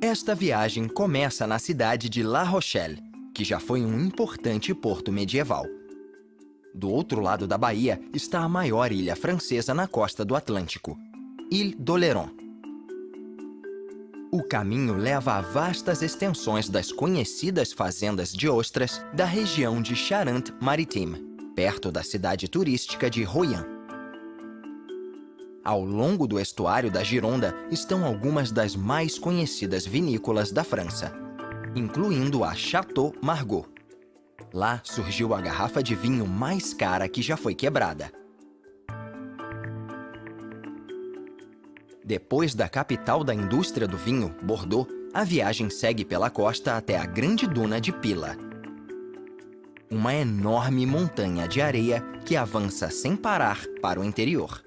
Esta viagem começa na cidade de La Rochelle, que já foi um importante porto medieval. Do outro lado da baía está a maior ilha francesa na costa do Atlântico, Île d'Oléron. O caminho leva a vastas extensões das conhecidas fazendas de ostras da região de Charente-Maritime, perto da cidade turística de Royan. Ao longo do estuário da Gironda estão algumas das mais conhecidas vinícolas da França, incluindo a Château Margaux. Lá surgiu a garrafa de vinho mais cara que já foi quebrada. Depois da capital da indústria do vinho, Bordeaux, a viagem segue pela costa até a grande duna de Pila. Uma enorme montanha de areia que avança sem parar para o interior.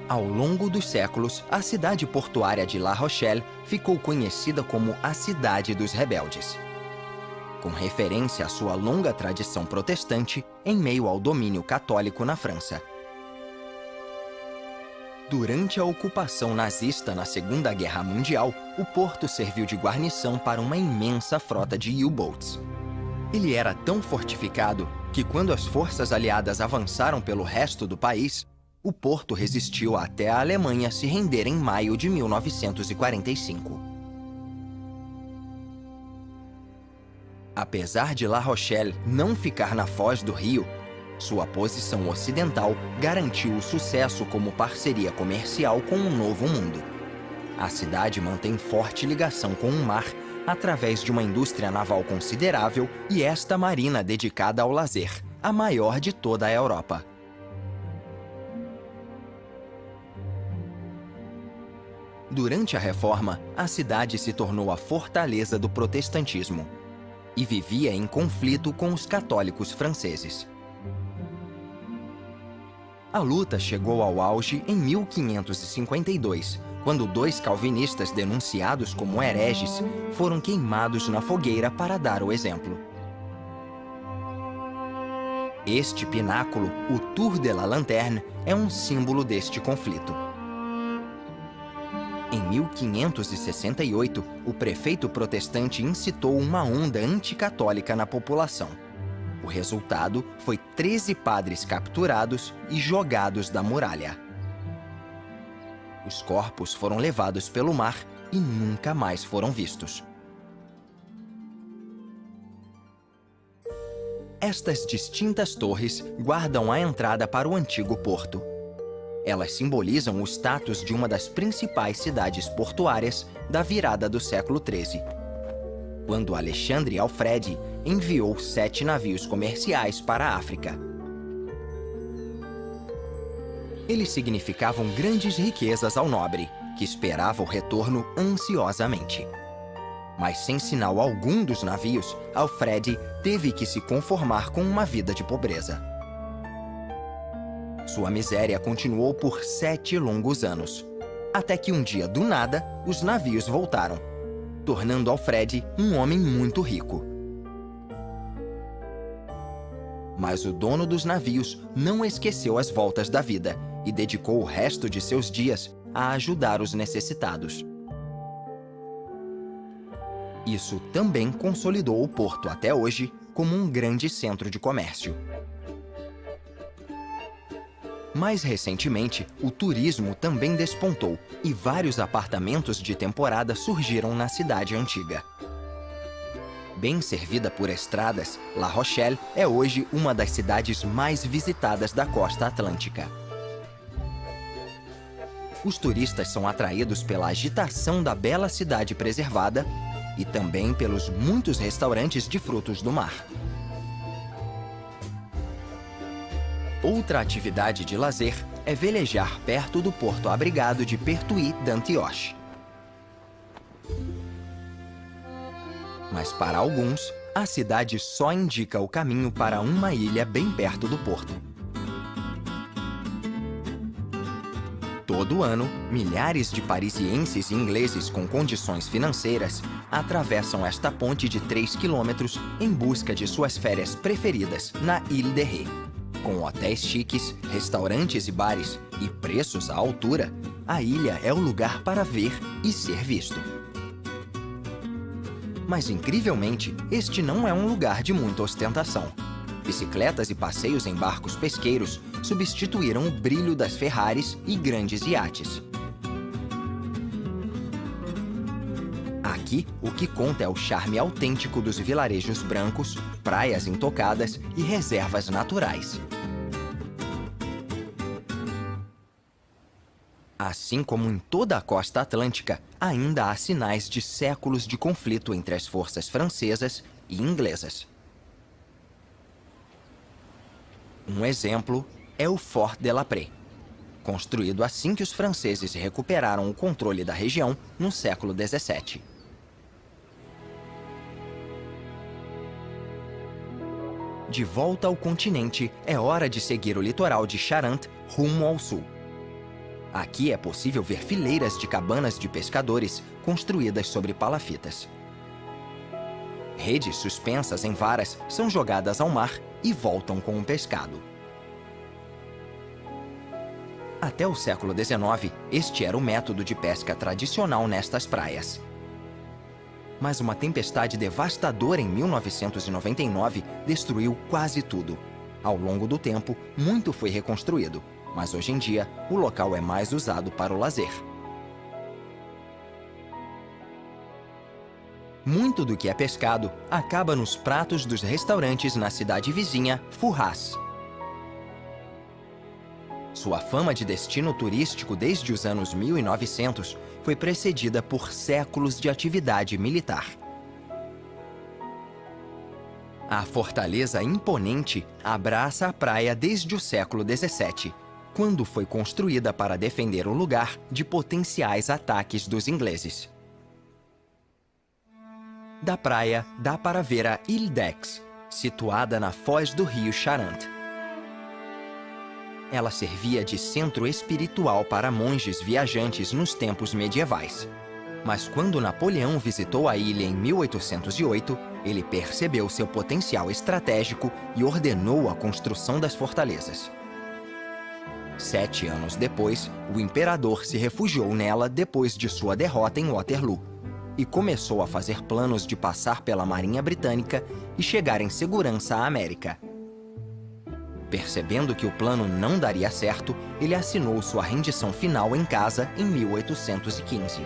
Ao longo dos séculos, a cidade portuária de La Rochelle ficou conhecida como a Cidade dos Rebeldes, com referência à sua longa tradição protestante em meio ao domínio católico na França. Durante a ocupação nazista na Segunda Guerra Mundial, o porto serviu de guarnição para uma imensa frota de U-boats. Ele era tão fortificado que, quando as forças aliadas avançaram pelo resto do país, o porto resistiu até a Alemanha se render em maio de 1945. Apesar de La Rochelle não ficar na foz do rio, sua posição ocidental garantiu o sucesso como parceria comercial com o Novo Mundo. A cidade mantém forte ligação com o mar através de uma indústria naval considerável e esta marina dedicada ao lazer, a maior de toda a Europa. Durante a Reforma, a cidade se tornou a fortaleza do protestantismo e vivia em conflito com os católicos franceses. A luta chegou ao auge em 1552, quando 2 calvinistas denunciados como hereges foram queimados na fogueira para dar o exemplo. Este pináculo, o Tour de la Lanterne, é um símbolo deste conflito. Em 1568, o prefeito protestante incitou uma onda anticatólica na população. O resultado foi 13 padres capturados e jogados da muralha. Os corpos foram levados pelo mar e nunca mais foram vistos. Estas distintas torres guardam a entrada para o antigo porto. Elas simbolizam o status de uma das principais cidades portuárias da virada do século XIII, quando Alexandre Alfredi enviou 7 navios comerciais para a África. Eles significavam grandes riquezas ao nobre, que esperava o retorno ansiosamente. Mas sem sinal algum dos navios, Alfredi teve que se conformar com uma vida de pobreza. Sua miséria continuou por 7 longos anos, até que um dia, do nada, os navios voltaram, tornando Alfredi um homem muito rico. Mas o dono dos navios não esqueceu as voltas da vida e dedicou o resto de seus dias a ajudar os necessitados. Isso também consolidou o porto até hoje como um grande centro de comércio. Mais recentemente, o turismo também despontou e vários apartamentos de temporada surgiram na cidade antiga. Bem servida por estradas, La Rochelle é hoje uma das cidades mais visitadas da costa atlântica. Os turistas são atraídos pela agitação da bela cidade preservada e também pelos muitos restaurantes de frutos do mar. Outra atividade de lazer é velejar perto do porto abrigado de Pertuis d'Antioche. Mas para alguns, a cidade só indica o caminho para uma ilha bem perto do porto. Todo ano, milhares de parisienses e ingleses com condições financeiras atravessam esta ponte de 3 quilômetros em busca de suas férias preferidas na Île de Ré, Com hotéis chiques, restaurantes e bares e preços à altura, a ilha é o lugar para ver e ser visto. Mas, incrivelmente, este não é um lugar de muita ostentação. Bicicletas e passeios em barcos pesqueiros substituíram o brilho das Ferraris e grandes iates. Aqui, o que conta é o charme autêntico dos vilarejos brancos, praias intocadas e reservas naturais. Assim como em toda a costa atlântica, ainda há sinais de séculos de conflito entre as forças francesas e inglesas. Um exemplo é o Fort de la Prée, construído assim que os franceses recuperaram o controle da região no século XVII. De volta ao continente, é hora de seguir o litoral de Charente rumo ao sul. Aqui é possível ver fileiras de cabanas de pescadores construídas sobre palafitas. Redes suspensas em varas são jogadas ao mar e voltam com o pescado. Até o século XIX, este era o método de pesca tradicional nestas praias. Mas uma tempestade devastadora em 1999 destruiu quase tudo. Ao longo do tempo, muito foi reconstruído, mas hoje em dia, o local é mais usado para o lazer. Muito do que é pescado acaba nos pratos dos restaurantes na cidade vizinha, Furras. Sua fama de destino turístico desde os anos 1900 foi precedida por séculos de atividade militar. A fortaleza imponente abraça a praia desde o século XVII, quando foi construída para defender o lugar de potenciais ataques dos ingleses. Da praia dá para ver a Ile d'Aix, situada na foz do rio Charente. Ela servia de centro espiritual para monges viajantes nos tempos medievais. Mas quando Napoleão visitou a ilha em 1808, ele percebeu seu potencial estratégico e ordenou a construção das fortalezas. 7 anos depois, o imperador se refugiou nela depois de sua derrota em Waterloo e começou a fazer planos de passar pela Marinha Britânica e chegar em segurança à América. Percebendo que o plano não daria certo, ele assinou sua rendição final em casa em 1815.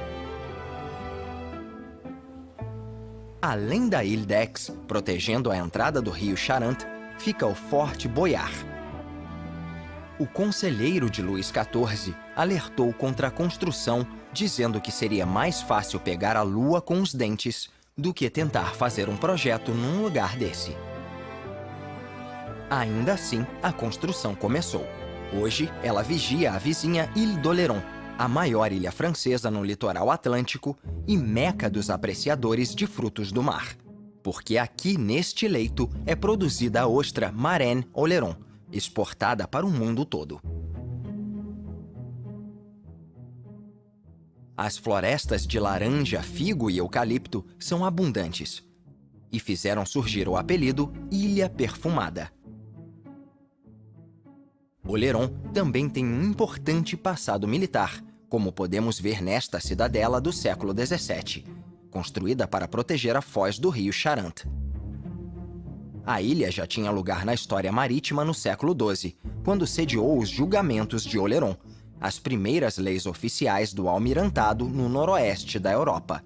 Além da Ile d'Aix, protegendo a entrada do rio Charente, fica o Forte Boyard. O conselheiro de Luís XIV alertou contra a construção, dizendo que seria mais fácil pegar a lua com os dentes do que tentar fazer um projeto num lugar desse. Ainda assim, a construção começou. Hoje, ela vigia a vizinha Ile d'Oléron, a maior ilha francesa no litoral atlântico e meca dos apreciadores de frutos do mar. Porque aqui, neste leito, é produzida a ostra Marraine Oléron, exportada para o mundo todo. As florestas de laranja, figo e eucalipto são abundantes e fizeram surgir o apelido Ilha Perfumada. Oléron também tem um importante passado militar, como podemos ver nesta cidadela do século XVII, construída para proteger a foz do rio Charente. A ilha já tinha lugar na história marítima no século XII, quando sediou os julgamentos de Oléron, as primeiras leis oficiais do almirantado no noroeste da Europa.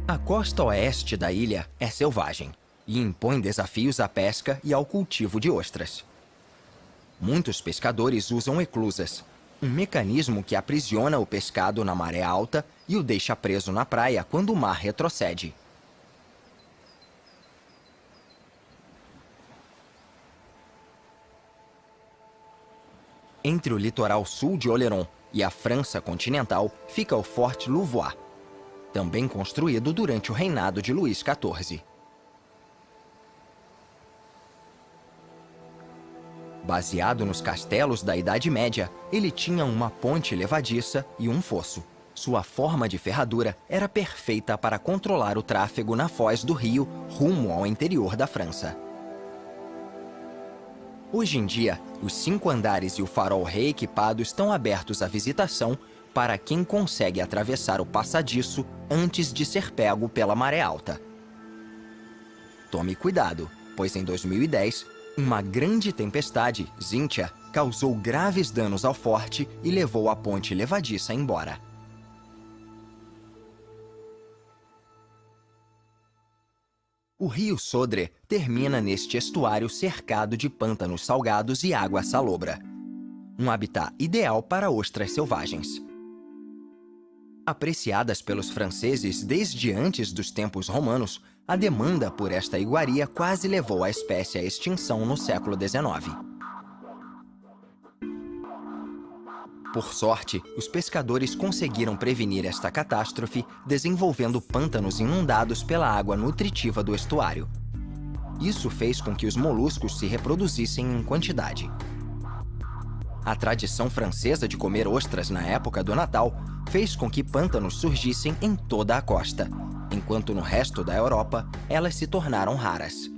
A costa oeste da ilha é selvagem e impõe desafios à pesca e ao cultivo de ostras. Muitos pescadores usam eclusas, um mecanismo que aprisiona o pescado na maré alta e o deixa preso na praia quando o mar retrocede. Entre o litoral sul de Oléron e a França continental fica o Forte Louvois, também construído durante o reinado de Luís XIV. Baseado nos castelos da Idade Média, ele tinha uma ponte levadiça e um fosso, Sua forma de ferradura era perfeita para controlar o tráfego na foz do rio rumo ao interior da França. Hoje em dia, os 5 andares e o farol reequipado estão abertos à visitação para quem consegue atravessar o passadiço antes de ser pego pela maré alta. Tome cuidado, pois em 2010, uma grande tempestade, Xynthia, causou graves danos ao forte e levou a ponte levadiça embora. O rio Sodre termina neste estuário cercado de pântanos salgados e água salobra. Um habitat ideal para ostras selvagens. Apreciadas pelos franceses desde antes dos tempos romanos, a demanda por esta iguaria quase levou a espécie à extinção no século XIX. Por sorte, os pescadores conseguiram prevenir esta catástrofe desenvolvendo pântanos inundados pela água nutritiva do estuário. Isso fez com que os moluscos se reproduzissem em quantidade. A tradição francesa de comer ostras na época do Natal fez com que pântanos surgissem em toda a costa, enquanto no resto da Europa elas se tornaram raras.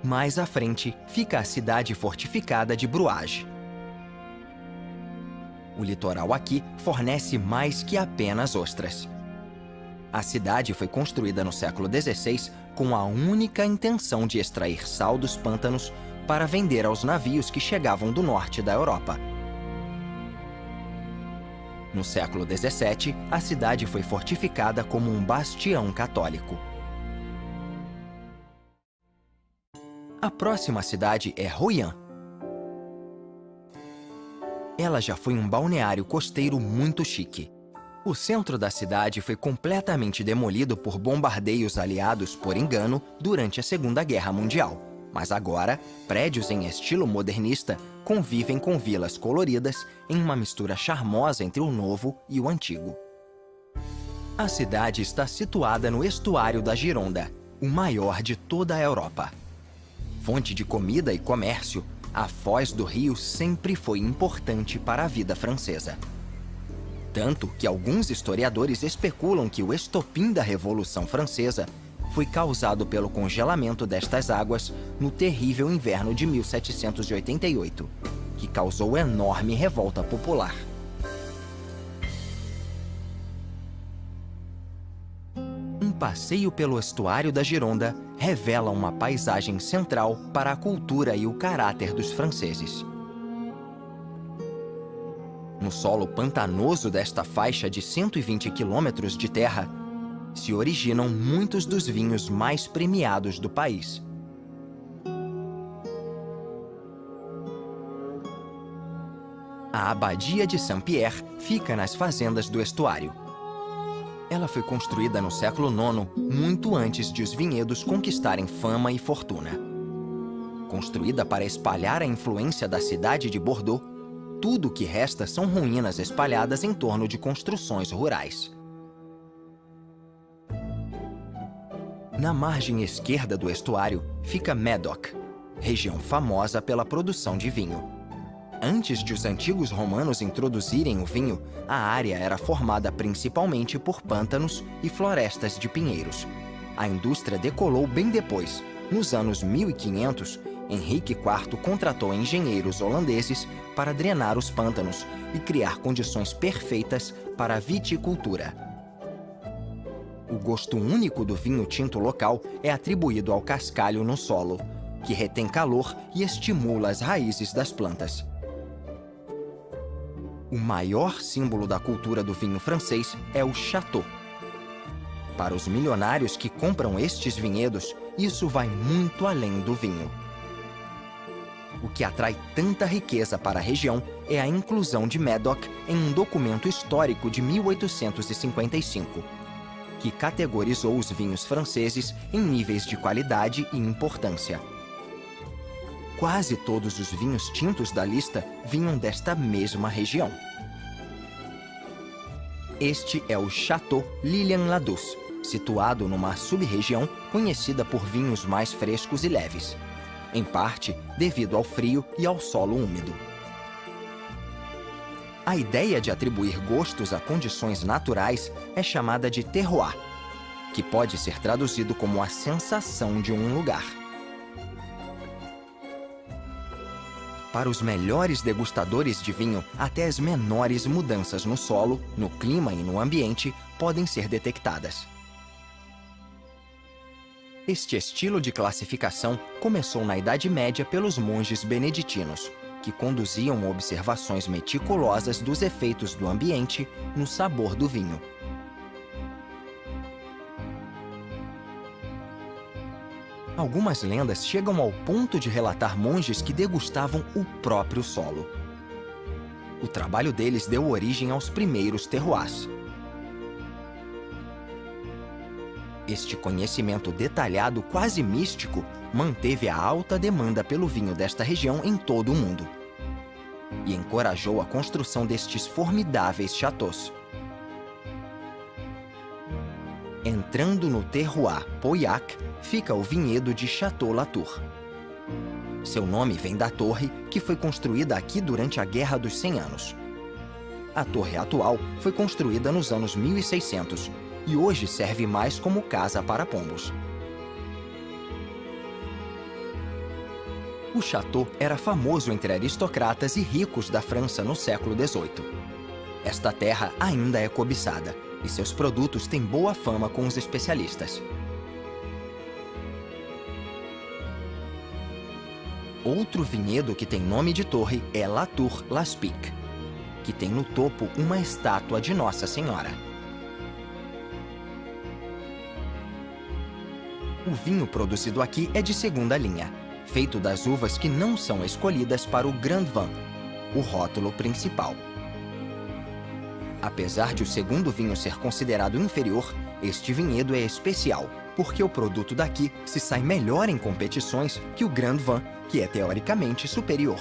Mais à frente fica a cidade fortificada de Bruges. O litoral aqui fornece mais que apenas ostras. A cidade foi construída no século XVI com a única intenção de extrair sal dos pântanos para vender aos navios que chegavam do norte da Europa. No século XVII, a cidade foi fortificada como um bastião católico. A próxima cidade é Royan. Ela já foi um balneário costeiro muito chique. O centro da cidade foi completamente demolido por bombardeios aliados por engano durante a Segunda Guerra Mundial. Mas agora, prédios em estilo modernista convivem com vilas coloridas em uma mistura charmosa entre o novo e o antigo. A cidade está situada no estuário da Gironda, o maior de toda a Europa. Fonte de comida e comércio, a foz do rio sempre foi importante para a vida francesa. Tanto que alguns historiadores especulam que o estopim da Revolução Francesa foi causado pelo congelamento destas águas no terrível inverno de 1788, que causou enorme revolta popular. Um passeio pelo estuário da Gironda revela uma paisagem central para a cultura e o caráter dos franceses. No solo pantanoso desta faixa de 120 quilômetros de terra, se originam muitos dos vinhos mais premiados do país. A Abadia de Saint-Pierre fica nas fazendas do estuário. Ela foi construída no século IX, muito antes de os vinhedos conquistarem fama e fortuna. Construída para espalhar a influência da cidade de Bordeaux, tudo o que resta são ruínas espalhadas em torno de construções rurais. Na margem esquerda do estuário fica Médoc, região famosa pela produção de vinho. Antes de os antigos romanos introduzirem o vinho, a área era formada principalmente por pântanos e florestas de pinheiros. A indústria decolou bem depois. Nos anos 1500, Henrique IV contratou engenheiros holandeses para drenar os pântanos e criar condições perfeitas para a viticultura. O gosto único do vinho tinto local é atribuído ao cascalho no solo, que retém calor e estimula as raízes das plantas. O maior símbolo da cultura do vinho francês é o Château. Para os milionários que compram estes vinhedos, isso vai muito além do vinho. O que atrai tanta riqueza para a região é a inclusão de Médoc em um documento histórico de 1855, que categorizou os vinhos franceses em níveis de qualidade e importância. Quase todos os vinhos tintos da lista vinham desta mesma região. Este é o Château Lillian-Ladouce, situado numa sub-região conhecida por vinhos mais frescos e leves. em parte devido ao frio e ao solo úmido. A ideia de atribuir gostos a condições naturais é chamada de terroir, que pode ser traduzido como a sensação de um lugar. Para os melhores degustadores de vinho, até as menores mudanças no solo, no clima e no ambiente podem ser detectadas. Este estilo de classificação começou na Idade Média pelos monges beneditinos, que conduziam observações meticulosas dos efeitos do ambiente no sabor do vinho. Algumas lendas chegam ao ponto de relatar monges que degustavam o próprio solo. O trabalho deles deu origem aos primeiros terroirs. Este conhecimento detalhado, quase místico, manteve a alta demanda pelo vinho desta região em todo o mundo e encorajou a construção destes formidáveis châteaux. Entrando no terroir Pauillac, fica o vinhedo de Château-Latour. Seu nome vem da torre, que foi construída aqui durante a Guerra dos 100 Anos. A torre atual foi construída nos anos 1600 e hoje serve mais como casa para pombos. O château era famoso entre aristocratas e ricos da França no século XVIII. Esta terra ainda é cobiçada e seus produtos têm boa fama com os especialistas. Outro vinhedo que tem nome de torre é Latour-Laspic, que tem no topo uma estátua de Nossa Senhora. O vinho produzido aqui é de segunda linha, feito das uvas que não são escolhidas para o Grand Vin, o rótulo principal. Apesar de o segundo vinho ser considerado inferior, este vinhedo é especial, porque o produto daqui se sai melhor em competições que o Grand Vin, que é teoricamente superior.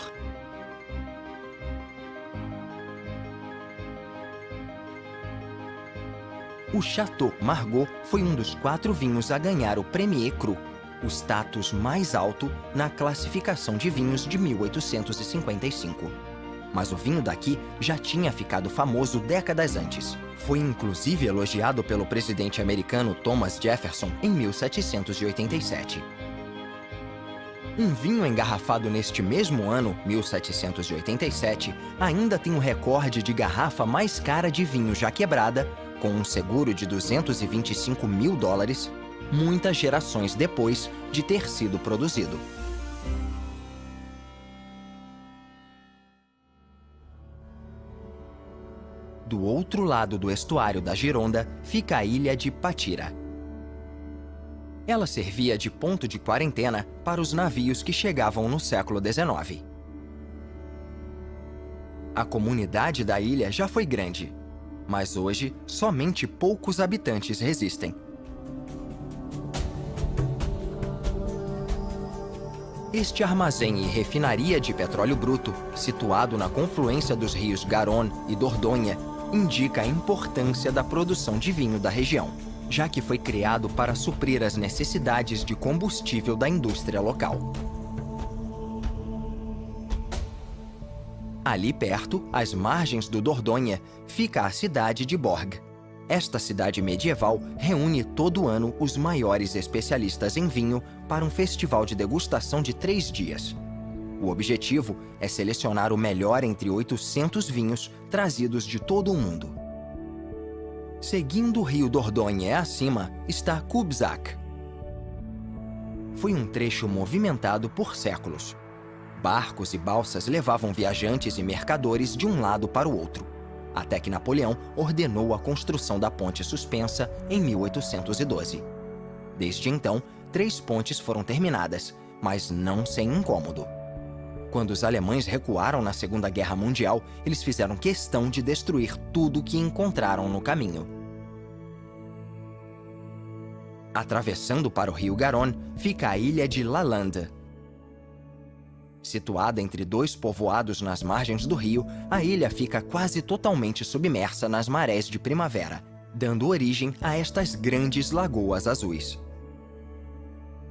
O Château Margaux foi um dos 4 vinhos a ganhar o Premier Cru, o status mais alto na classificação de vinhos de 1855. Mas o vinho daqui já tinha ficado famoso décadas antes. Foi inclusive elogiado pelo presidente americano Thomas Jefferson em 1787. Um vinho engarrafado neste mesmo ano, 1787, ainda tem o recorde de garrafa mais cara de vinho já quebrada, com um seguro de $225 mil, muitas gerações depois de ter sido produzido. Do outro lado do estuário da Gironda fica a ilha de Patira. Ela servia de ponto de quarentena para os navios que chegavam no século XIX. A comunidade da ilha já foi grande, mas hoje somente poucos habitantes resistem. Este armazém e refinaria de petróleo bruto, situado na confluência dos rios Garonne e Dordogne, indica a importância da produção de vinho da região, já que foi criado para suprir as necessidades de combustível da indústria local. Ali perto, às margens do Dordogne, fica a cidade de Borg. Esta cidade medieval reúne todo ano os maiores especialistas em vinho para um festival de degustação de 3 dias. O objetivo é selecionar o melhor entre 800 vinhos trazidos de todo o mundo. Seguindo o rio Dordogne acima está Cubzac. Foi um trecho movimentado por séculos. Barcos e balsas levavam viajantes e mercadores de um lado para o outro, até que Napoleão ordenou a construção da ponte suspensa em 1812. Desde então, 3 pontes foram terminadas, mas não sem incômodo. Quando os alemães recuaram na Segunda Guerra Mundial, eles fizeram questão de destruir tudo o que encontraram no caminho. Atravessando para o rio Garonne, fica a ilha de Lalande. Situada entre 2 povoados nas margens do rio, a ilha fica quase totalmente submersa nas marés de primavera, dando origem a estas grandes lagoas azuis.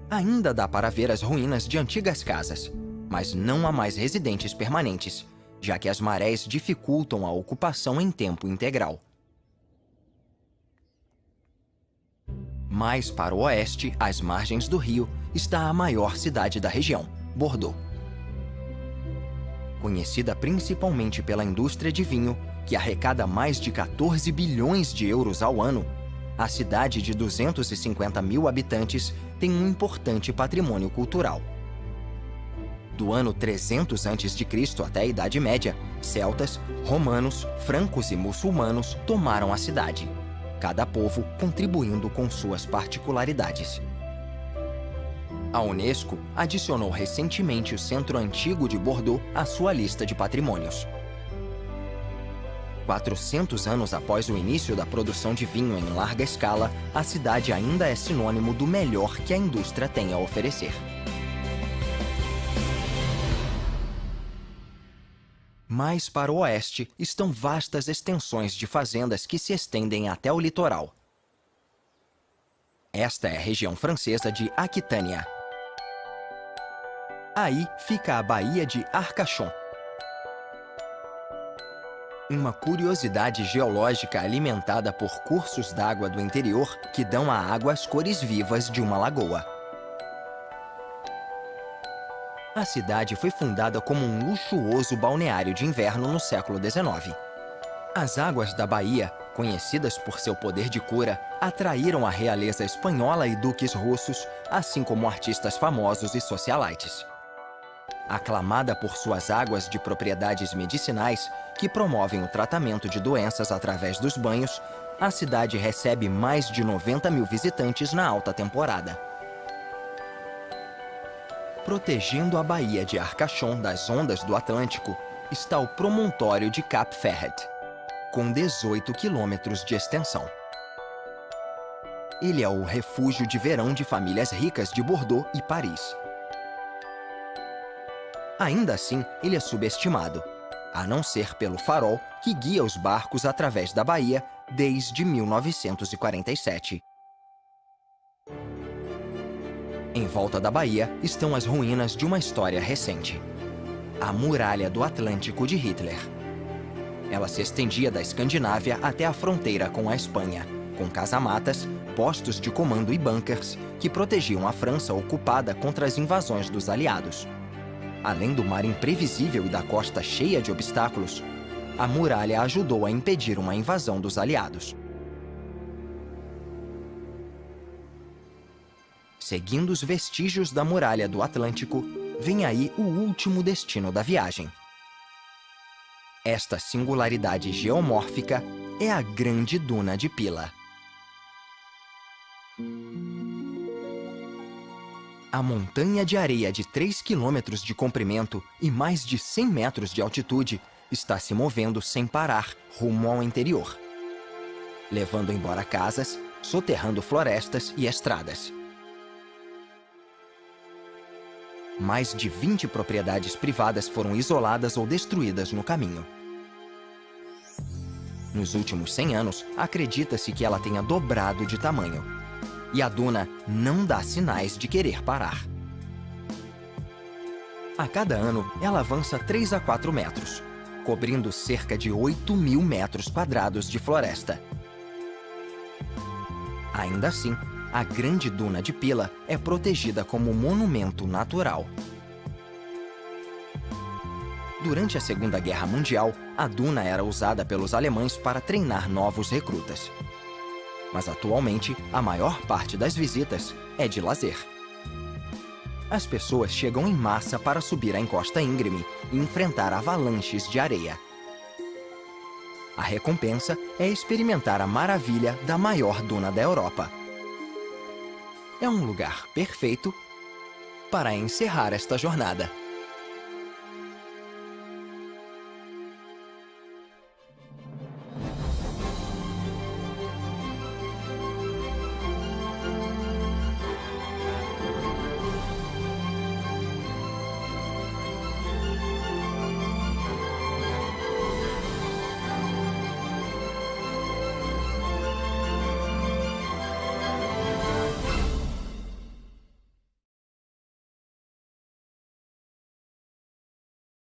Ainda dá para ver as ruínas de antigas casas, mas não há mais residentes permanentes, já que as marés dificultam a ocupação em tempo integral. Mais para o oeste, às margens do rio, está a maior cidade da região, Bordeaux. Conhecida principalmente pela indústria de vinho, que arrecada mais de 14 bilhões de euros ao ano, a cidade de 250 mil habitantes tem um importante patrimônio cultural. Do ano 300 a.C. até a Idade Média, celtas, romanos, francos e muçulmanos tomaram a cidade, cada povo contribuindo com suas particularidades. A Unesco adicionou recentemente o centro antigo de Bordeaux à sua lista de patrimônios. 400 anos após o início da produção de vinho em larga escala, a cidade ainda é sinônimo do melhor que a indústria tem a oferecer. Mais para o oeste estão vastas extensões de fazendas que se estendem até o litoral. Esta é a região francesa de Aquitânia. Aí fica a Baía de Arcachon. Uma curiosidade geológica alimentada por cursos d'água do interior que dão à água as cores vivas de uma lagoa. A cidade foi fundada como um luxuoso balneário de inverno no século XIX. As águas da baía, conhecidas por seu poder de cura, atraíram a realeza espanhola e duques russos, assim como artistas famosos e socialites. Aclamada por suas águas de propriedades medicinais, que promovem o tratamento de doenças através dos banhos, a cidade recebe mais de 90 mil visitantes na alta temporada. Protegendo a Baía de Arcachon das ondas do Atlântico está o promontório de Cap Ferret, com 18 quilômetros de extensão. Ele é o refúgio de verão de famílias ricas de Bordeaux e Paris. Ainda assim, ele é subestimado, a não ser pelo farol que guia os barcos através da baía desde 1947. Em volta da baía estão as ruínas de uma história recente. A Muralha do Atlântico de Hitler. Ela se estendia da Escandinávia até a fronteira com a Espanha, com casamatas, postos de comando e bunkers que protegiam a França ocupada contra as invasões dos aliados. Além do mar imprevisível e da costa cheia de obstáculos, a muralha ajudou a impedir uma invasão dos aliados. Seguindo os vestígios da Muralha do Atlântico, vem aí o último destino da viagem. Esta singularidade geomórfica é a Grande Duna de Pila. A montanha de areia de 3 quilômetros de comprimento e mais de 100 metros de altitude está se movendo sem parar rumo ao interior, levando embora casas, soterrando florestas e estradas. Mais de 20 propriedades privadas foram isoladas ou destruídas no caminho. Nos últimos 100 anos, acredita-se que ela tenha dobrado de tamanho. E a duna não dá sinais de querer parar. A cada ano, ela avança 3 a 4 metros, cobrindo cerca de 8.000 metros quadrados de floresta. Ainda assim, a Grande Duna de Pila é protegida como monumento natural. Durante a Segunda Guerra Mundial, a duna era usada pelos alemães para treinar novos recrutas. Mas atualmente, a maior parte das visitas é de lazer. As pessoas chegam em massa para subir a encosta íngreme e enfrentar avalanches de areia. A recompensa é experimentar a maravilha da maior duna da Europa. É um lugar perfeito para encerrar esta jornada.